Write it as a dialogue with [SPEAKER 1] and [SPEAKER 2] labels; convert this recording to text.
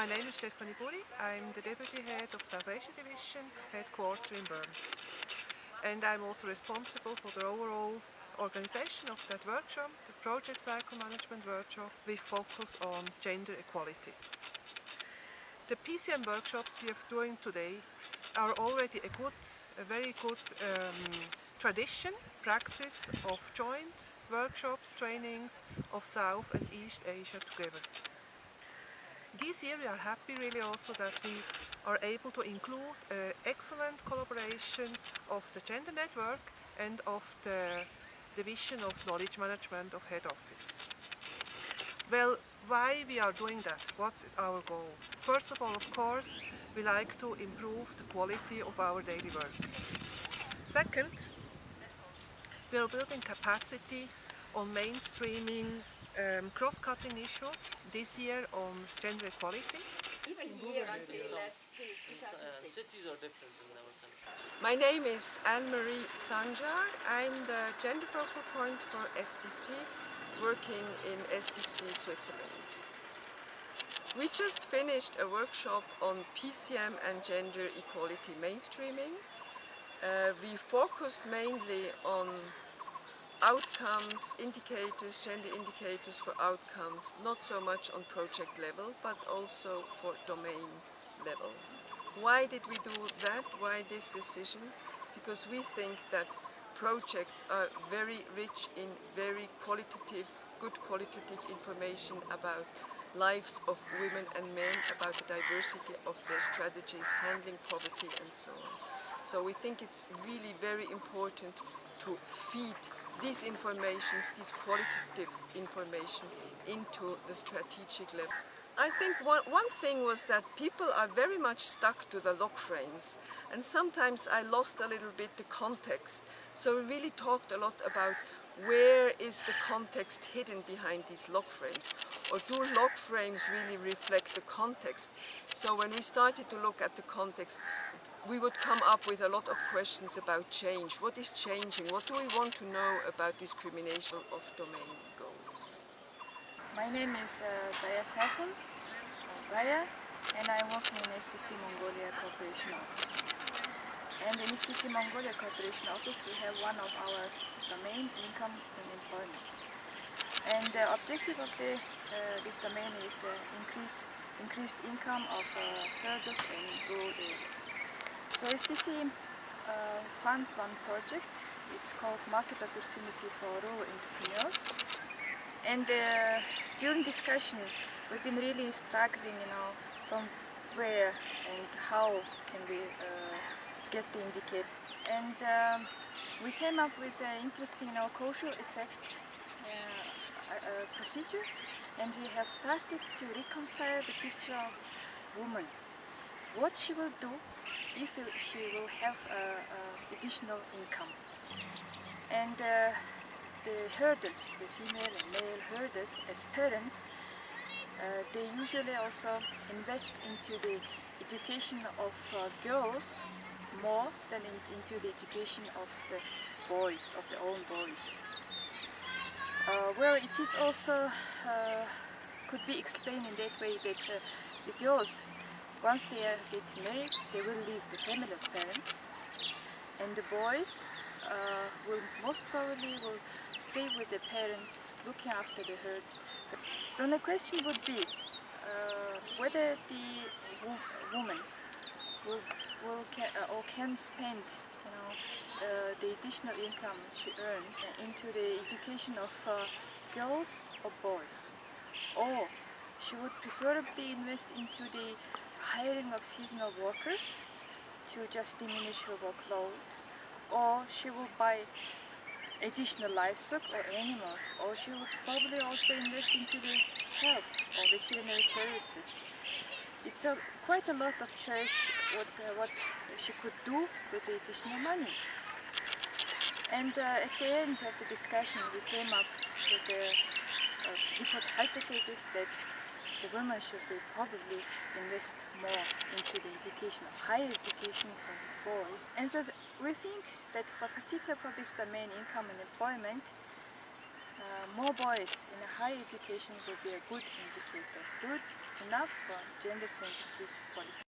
[SPEAKER 1] My name is Stefanie Buri. I'm the Deputy Head of South Asia Division, headquartered in Bern. And I'm also responsible for the overall organization of that workshop, the Project Cycle Management Workshop, with focus on gender equality. The PCM workshops we are doing today are already a very good tradition, praxis of joint workshops, trainings of South and East Asia together. This year we are happy really also that we are able to include an excellent collaboration of the Gender Network and of the Division of Knowledge Management of Head Office. Well, why we are doing that? What is our goal? First of all, of course, we like to improve the quality of our daily work. Second, we are building capacity on mainstreaming cross-cutting issues, this year on gender equality.
[SPEAKER 2] Even here until, let's say, 2006.
[SPEAKER 3] Cities are different in our country.
[SPEAKER 4] My name is Anne-Marie Sanjar. I'm the gender focal point for STC, working in STC Switzerland. We just finished a workshop on PCM and gender equality mainstreaming. We focused mainly on outcomes, indicators, gender indicators for outcomes, not so much on project level, but also for domain level. Why did we do that? Why this decision? Because we think that projects are very rich in very qualitative, good qualitative information about lives of women and men, about the diversity of their strategies, handling poverty and so on. So we think it's really very important to feed these informations, this qualitative information, into the strategic level. I think one thing was that people are very much stuck to the log frames, and sometimes I lost a little bit the context. So we really talked a lot about where is the context hidden behind these log frames, or do log frames really reflect the context? So when we started to look at the context, we would come up with a lot of questions about change. What is changing? What do we want to know about discrimination of domain goals?
[SPEAKER 5] My name is Zaya Safun, Zaya, and I work in STC Mongolia Cooperation Office. And in STC Mongolia Cooperation Office we have one of our domain, income and employment. And the objective of this domain is increased income of herders in rural areas. So STC funds one project. It's called Market Opportunity for Rural Entrepreneurs. And during discussion, we've been really struggling, from where and how can we get the indicator. And we came up with an interesting, causal effect procedure, and we have started to reconcile the picture of woman. What she will do if she will have additional income. And the herders, the female and male herders, as parents, they usually also invest into the education of girls more than into the education of the boys, of their own boys. Well, it is also could be explained in that way that the girls, once they get married, they will leave the family of parents, and the boys will most probably stay with the parents, looking after the herd. So the question would be whether the woman can spend, the additional income she earns into the education of girls or boys, or she would preferably invest into the hiring of seasonal workers to just diminish her workload, or she will buy additional livestock or animals, or she would probably also invest into the health or veterinary services. It's quite a lot of choice what she could do with the additional money. And at the end of the discussion, we came up with the hypothesis that the women should probably invest more into the education of higher education for boys. And so we think that particularly for this domain, income and employment, more boys in higher education will be a good indicator, good enough for gender sensitive policy.